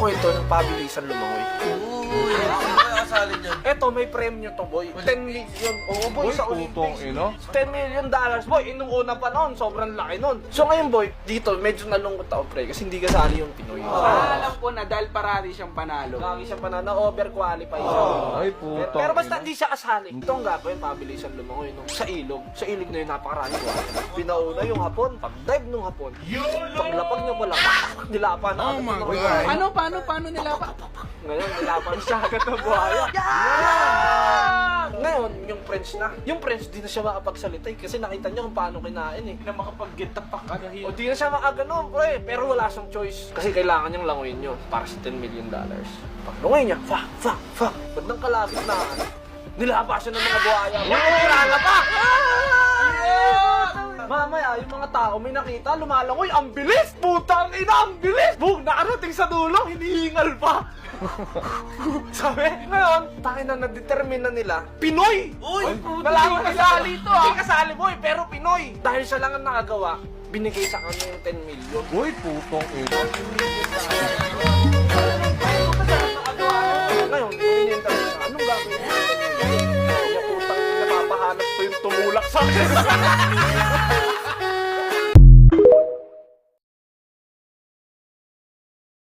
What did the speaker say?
kwento ng pabilisan lumangoy. Eto, may premyo to, boy. 10 million. Oo, boy, sa Olympics. $10 million, boy. Nung unang panahon, sobrang laki nun. So ngayon, boy, dito, medyo nalungkot ako, pre. Kasi hindi kasali yung Pinoy. Alam ko na dahil parati siyang panalo. Lagi siyang panalo, overqualify siya. Ay, puto. Pero basta hindi siya kasali. Ito ang gagawin, pabilisan lumangoy nung sa ilog. Sa ilog na yun, napakarami ko. Pinauna yung hapon, pag-dive nung hapon. Paglapag niya pala, nilapan na. Oh my God. Paano nila pa? Ngayon, nilapan siya agad ng buhaya. Ngayon, yung French na. Yung French, di na siya makapagsalita eh. Kasi nakita niya kung paano kinain eh. Na makapag-get the fuck out of here. O di na siya makaganon, pre. Pero wala siyang choice. Kasi kailangan niyang langoyin yun para sa $10 million. Pag langoy niya, fuck. Bandang kalapit na, nilapa siya ng mga buhaya. Kirala pa! Mamaya, yung mga tao may nakita, lumalangoy, ang bilis! Putang ina, ang bilis! Boom, nakarating sa dulo, hinihingal pa! Sabi, ngayon, tayo na na-determine na nila, Pinoy! Uy! Malaman kasali ito ah! Hindi kasali boy, pero Pinoy! Dahil siya lang ang nakagawa, binigay sa kanya yung 10 million. Uy, putong ina. Ngayon, kuminenta siya, anong gagawin mo? Kaya putang napapahanap ko yung tumulak sa akin.